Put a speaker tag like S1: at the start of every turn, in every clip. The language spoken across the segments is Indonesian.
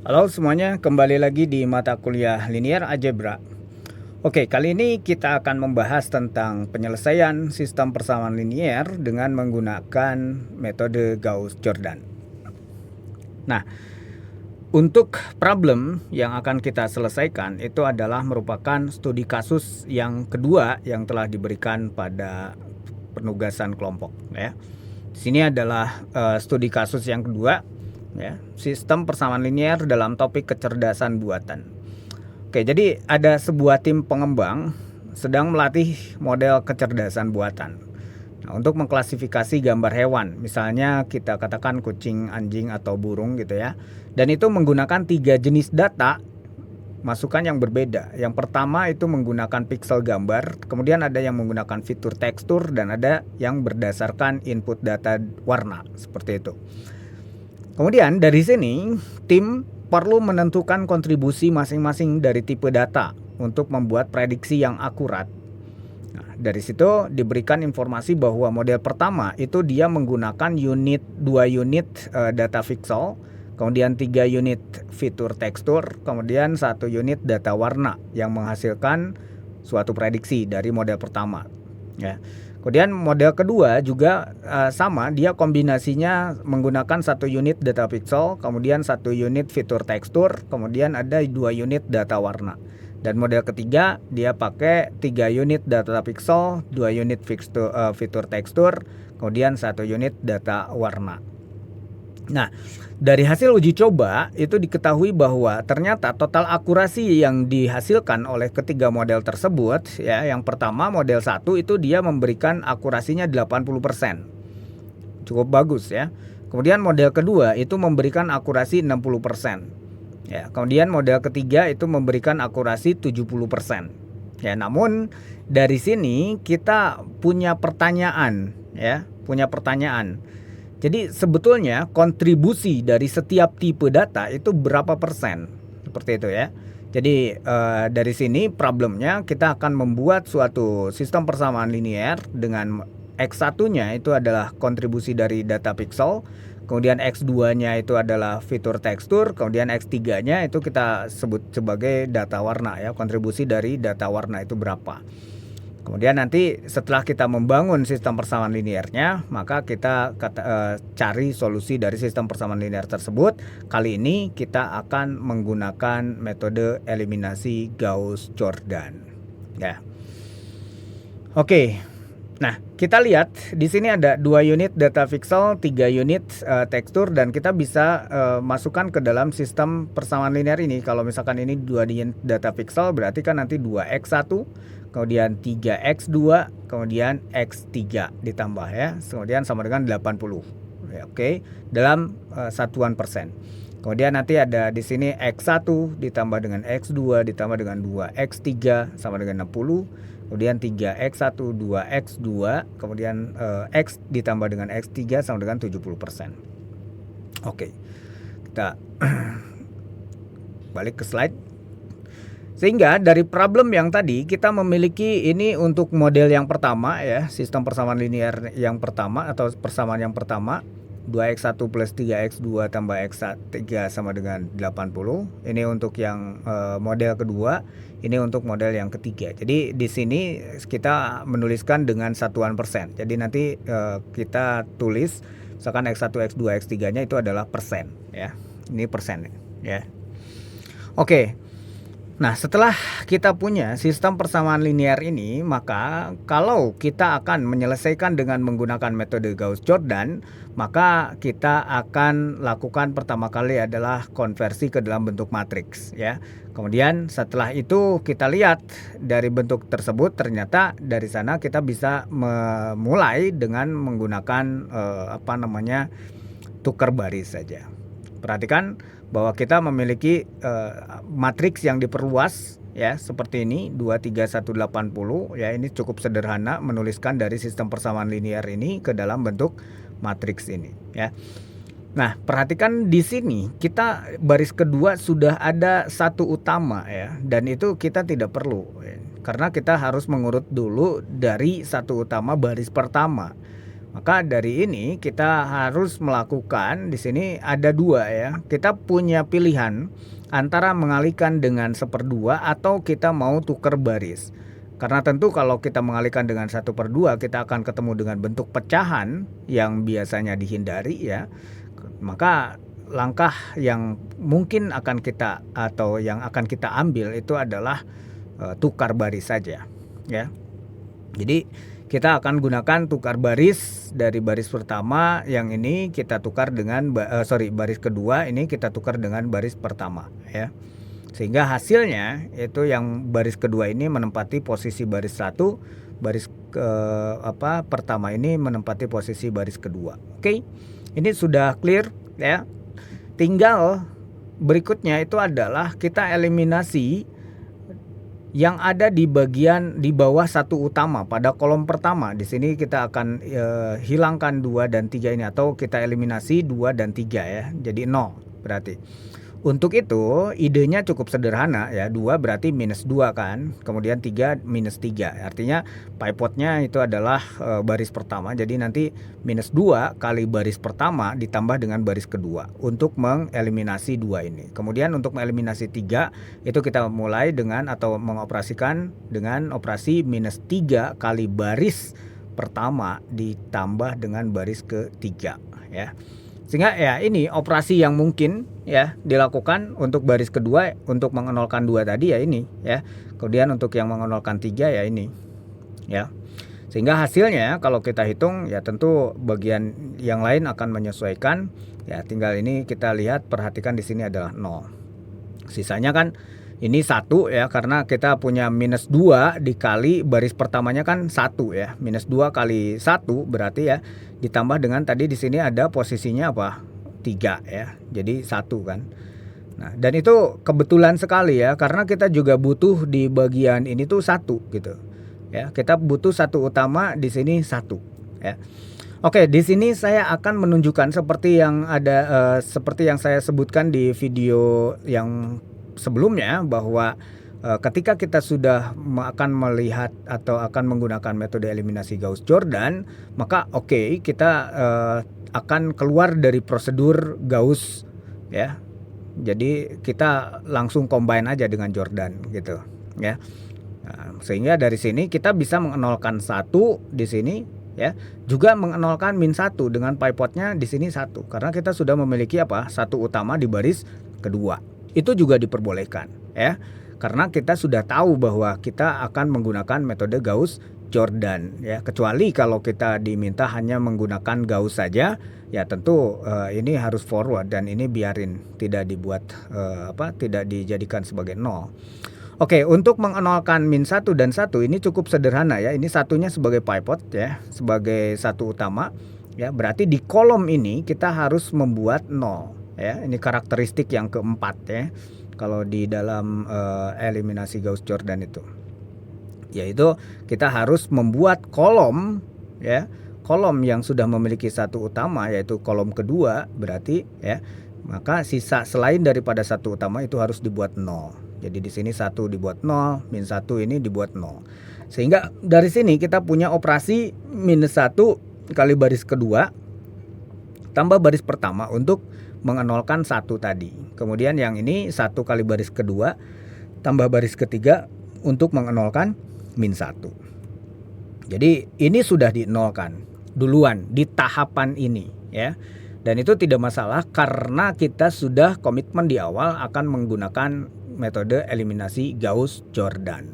S1: Halo semuanya, kembali lagi di mata kuliah Linear Algebra. Oke, kali ini kita akan membahas tentang penyelesaian sistem persamaan linear dengan menggunakan metode Gauss-Jordan. Nah, untuk problem yang akan kita selesaikan itu adalah merupakan studi kasus yang kedua yang telah diberikan pada penugasan kelompok, ya. Di sini adalah studi kasus yang kedua, ya, sistem persamaan linear dalam topik kecerdasan buatan. Oke, jadi ada sebuah tim pengembang sedang melatih model kecerdasan buatan. Nah, untuk mengklasifikasi gambar hewan, misalnya kita katakan kucing, anjing, atau burung gitu ya. Dan itu menggunakan 3 jenis data masukan yang berbeda. Yang pertama itu menggunakan pixel gambar, kemudian ada yang menggunakan fitur tekstur, dan ada yang berdasarkan input data warna, seperti itu. Kemudian dari sini tim perlu menentukan kontribusi masing-masing dari tipe data untuk membuat prediksi yang akurat. Nah, dari situ diberikan informasi bahwa model pertama itu dia menggunakan 2 unit data pixel, kemudian 3 unit fitur tekstur, kemudian 1 unit data warna yang menghasilkan suatu prediksi dari model pertama, ya. Kemudian model kedua juga sama, dia kombinasinya menggunakan 1 unit data pixel, kemudian 1 unit fitur tekstur, kemudian ada 2 unit data warna. Dan model ketiga dia pakai 3 unit data pixel, 2 unit fitur tekstur, kemudian 1 unit data warna. Nah, dari hasil uji coba itu diketahui bahwa ternyata total akurasi yang dihasilkan oleh ketiga model tersebut, ya, yang pertama model 1 itu dia memberikan akurasinya 80%. Cukup bagus, ya. Kemudian model kedua itu memberikan akurasi 60%. Ya, kemudian model ketiga itu memberikan akurasi 70%. Ya, namun dari sini kita punya pertanyaan, ya, punya pertanyaan. Jadi sebetulnya kontribusi dari setiap tipe data itu berapa persen? Seperti itu, ya. Jadi dari sini problemnya kita akan membuat suatu sistem persamaan linear dengan X1-nya itu adalah kontribusi dari data pixel, kemudian X2-nya itu adalah fitur tekstur, kemudian X3-nya itu kita sebut sebagai data warna, ya, kontribusi dari data warna itu berapa. Kemudian nanti setelah kita membangun sistem persamaan linearnya, maka kita cari solusi dari sistem persamaan linear tersebut. Kali ini kita akan menggunakan metode eliminasi Gauss-Jordan. Ya. Oke. Nah, kita lihat di sini ada 2 unit data pixel, 3 unit tekstur, dan kita bisa masukkan ke dalam sistem persamaan linear ini. Kalau misalkan ini 2 unit data pixel, berarti kan nanti 2x1, kemudian 3x2, kemudian x3 ditambah, ya. Kemudian sama dengan 80. Ya, oke, dalam satuan persen. Kemudian nanti ada di sini x1 ditambah dengan x2 ditambah dengan 2x3 sama dengan 60. Kemudian 3x1, 2x2, kemudian x ditambah dengan x3 sama dengan 70%. Oke, kita balik ke slide. Sehingga dari problem yang tadi kita memiliki ini untuk model yang pertama, ya, sistem persamaan linear yang pertama atau persamaan yang pertama, 2x1 plus 3x2 tambah x3 sama dengan 80. Ini untuk yang model kedua, ini untuk model yang ketiga. Jadi di sini kita menuliskan dengan satuan persen. Jadi nanti kita tulis misalkan x1, x2, x3-nya itu adalah persen, ya. Ini persen, ya. Oke. Nah, setelah kita punya sistem persamaan linear ini, maka kalau kita akan menyelesaikan dengan menggunakan metode Gauss-Jordan, maka kita akan lakukan pertama kali adalah konversi ke dalam bentuk matriks, ya. Kemudian setelah itu kita lihat dari bentuk tersebut, ternyata dari sana kita bisa memulai dengan menggunakan tukar baris saja. Perhatikan bahwa kita memiliki matriks yang diperluas, ya, seperti ini 2 3 1 80, ya. Ini cukup sederhana menuliskan dari sistem persamaan linear ini ke dalam bentuk matriks ini, ya. Nah, perhatikan di sini kita baris kedua sudah ada satu utama, ya, dan itu kita tidak perlu, ya, karena kita harus mengurut dulu dari satu utama baris pertama. Maka dari ini kita harus melakukan di sini ada dua ya. Kita punya pilihan antara mengalihkan dengan 1/2 atau kita mau tukar baris. Karena tentu kalau kita mengalihkan dengan 1/2 kita akan ketemu dengan bentuk pecahan yang biasanya dihindari ya. Maka langkah yang mungkin akan kita atau yang akan kita ambil itu adalah tukar baris saja ya. Jadi kita akan gunakan tukar baris dari baris pertama yang ini kita tukar dengan baris kedua ini kita tukar dengan baris pertama ya. Sehingga hasilnya itu yang baris kedua ini menempati posisi baris satu, baris pertama ini menempati posisi baris kedua. Oke. Ini sudah clear ya. Tinggal berikutnya itu adalah kita eliminasi yang ada di bagian di bawah satu utama pada kolom pertama. Di sini kita akan hilangkan 2 dan 3 ini atau kita eliminasi 2 dan 3 ya. Jadi 0 berarti. Untuk itu idenya cukup sederhana ya. 2 berarti -2 kan. Kemudian 3 -3. Artinya pivotnya itu adalah baris pertama. Jadi nanti -2 kali baris pertama ditambah dengan baris kedua untuk mengeliminasi 2 ini. Kemudian untuk mengeliminasi 3 itu kita mulai dengan atau mengoperasikan dengan operasi -3 kali baris pertama ditambah dengan baris ketiga ya. Sehingga ya ini operasi yang mungkin ya dilakukan untuk baris kedua untuk mengenolkan 2 tadi ya ini ya. Kemudian untuk yang mengenolkan 3 ya ini ya. Sehingga hasilnya kalau kita hitung ya tentu bagian yang lain akan menyesuaikan ya. Tinggal ini kita lihat, perhatikan di sini adalah 0. Sisanya kan ini 1 ya, karena kita punya -2 dikali baris pertamanya kan 1 ya. -2 kali 1 berarti ya ditambah dengan tadi di sini ada posisinya apa? 3 ya. Jadi 1 kan. Nah, dan itu kebetulan sekali ya, karena kita juga butuh di bagian ini tuh 1 gitu. Ya, kita butuh 1 utama, di sini 1 ya. Oke, di sini saya akan menunjukkan seperti yang ada seperti yang saya sebutkan di video yang sebelumnya bahwa ketika kita sudah akan melihat atau akan menggunakan metode eliminasi Gauss-Jordan, maka kita akan keluar dari prosedur Gauss ya. Jadi kita langsung combine aja dengan Jordan gitu ya. Nah, sehingga dari sini kita bisa mengenolkan 1 di sini ya, juga mengenolkan -1 dengan pivotnya di sini 1 karena kita sudah memiliki 1 utama di baris kedua. Itu juga diperbolehkan ya. Karena kita sudah tahu bahwa kita akan menggunakan metode Gauss-Jordan ya. Kecuali kalau kita diminta hanya menggunakan Gauss saja, ya tentu ini harus forward dan ini biarin, tidak dibuat tidak dijadikan sebagai 0. Oke, untuk mengenolkan -1 dan 1 ini cukup sederhana ya. Ini satunya sebagai pivot ya, sebagai 1 utama ya. Berarti di kolom ini kita harus membuat 0 ya. Ini karakteristik yang keempat ya. Kalau di dalam eliminasi Gauss-Jordan itu, yaitu kita harus membuat kolom ya, kolom yang sudah memiliki 1 utama yaitu kolom kedua berarti ya, maka sisa selain daripada 1 utama itu harus dibuat 0. Jadi di sini 1 dibuat 0, -1 ini dibuat 0. Sehingga dari sini kita punya operasi -1 kali baris kedua tambah baris pertama untuk mengenolkan 1 tadi. Kemudian yang ini 1 kali baris kedua tambah baris ketiga untuk mengenolkan -1. Jadi ini sudah dinolkan duluan di tahapan ini ya. Dan itu tidak masalah karena kita sudah komitmen di awal akan menggunakan metode eliminasi Gauss-Jordan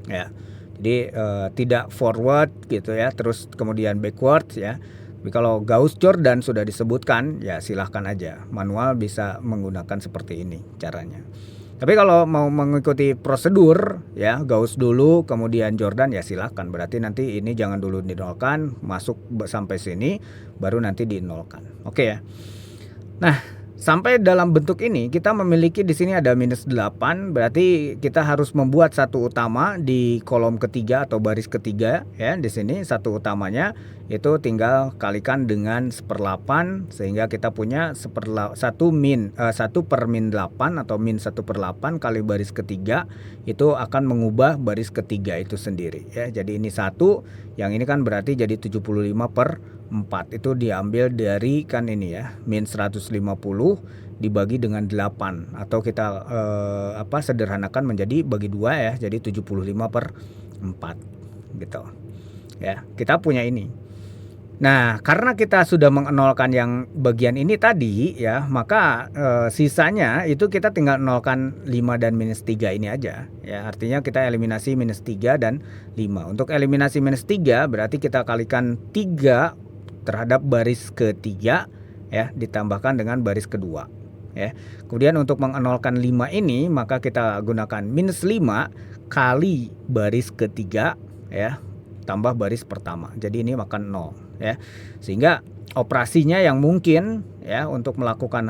S1: ya. Jadi tidak forward gitu ya, terus kemudian backward ya. Tapi kalau Gauss-Jordan sudah disebutkan ya silahkan aja, manual bisa menggunakan seperti ini caranya. Tapi kalau mau mengikuti prosedur ya, Gauss dulu kemudian Jordan ya silahkan. Berarti nanti ini jangan dulu dinolkan, masuk sampai sini baru nanti dinolkan. Oke ya. Nah, sampai dalam bentuk ini kita memiliki di sini ada -8, berarti kita harus membuat 1 utama di kolom ketiga atau baris ketiga ya. Di sini 1 utamanya itu tinggal kalikan dengan 1/8 sehingga kita punya 1 per -8 atau -1/8 kali baris ketiga itu akan mengubah baris ketiga itu sendiri ya. Jadi ini 1, yang ini kan berarti jadi 75/8 4 itu diambil dari kan ini ya, min 150 dibagi dengan 8 atau kita sederhanakan menjadi bagi 2 ya, jadi 75/4 gitu. Ya, kita punya ini. Nah, karena kita sudah mengenolkan yang bagian ini tadi ya, maka sisanya itu kita tinggal nolkan 5 dan minus 3 ini aja ya. Artinya kita eliminasi minus 3 dan 5. Untuk eliminasi minus 3 berarti kita kalikan 3 terhadap baris ketiga ya, ditambahkan dengan baris kedua ya. Kemudian untuk mengenolkan 5 ini maka kita gunakan minus 5 kali baris ketiga ya, tambah baris pertama. Jadi ini makan 0 ya. Sehingga operasinya yang mungkin ya untuk melakukan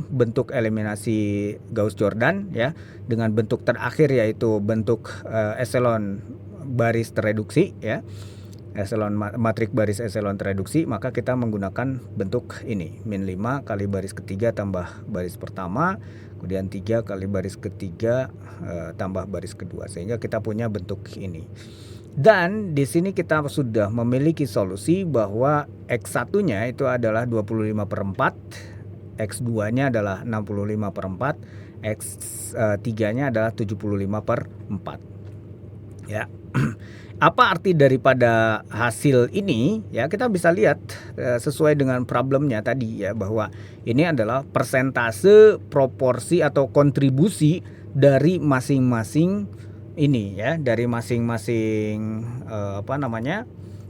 S1: bentuk eliminasi Gauss-Jordan ya dengan bentuk terakhir yaitu bentuk eselon baris tereduksi ya. Eselon matrik baris eselon tereduksi, maka kita menggunakan bentuk ini, min 5 kali baris ketiga tambah baris pertama, kemudian 3 kali baris ketiga tambah baris kedua, sehingga kita punya bentuk ini. Dan di sini kita sudah memiliki solusi bahwa X1-nya itu adalah 25/4, X2-nya adalah 65/4, X3-nya adalah 75/4. Ya. Apa arti daripada hasil ini? Ya, kita bisa lihat sesuai dengan problemnya tadi ya, bahwa ini adalah persentase, proporsi atau kontribusi dari masing-masing ini ya, dari masing-masing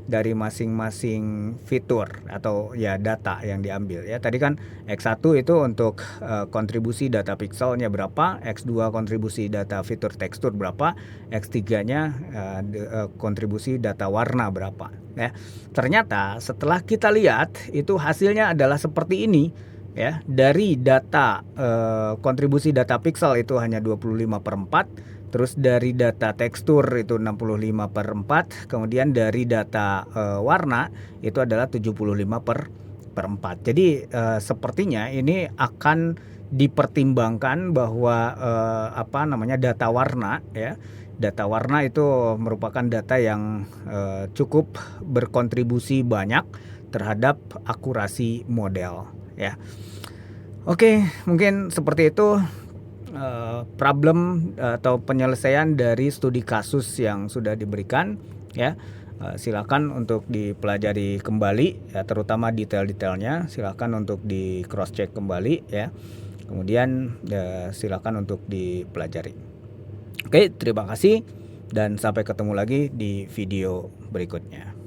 S1: dari masing-masing fitur atau ya data yang diambil ya. Tadi kan X1 itu untuk kontribusi data pixelnya berapa, X2 kontribusi data fitur tekstur berapa, X3-nya kontribusi data warna berapa ya. Ternyata setelah kita lihat itu hasilnya adalah seperti ini ya. Dari data kontribusi data pixel itu hanya 25/4. Terus dari data tekstur itu 65/4, kemudian dari data warna itu adalah 75/4. Jadi sepertinya ini akan dipertimbangkan bahwa data warna ya. Data warna itu merupakan data yang cukup berkontribusi banyak terhadap akurasi model ya. Oke, mungkin seperti itu problem atau penyelesaian dari studi kasus yang sudah diberikan ya. Silakan untuk dipelajari kembali ya, terutama detail-detailnya silakan untuk di cross check kembali ya. Kemudian silakan untuk dipelajari. Oke, terima kasih dan sampai ketemu lagi di video berikutnya.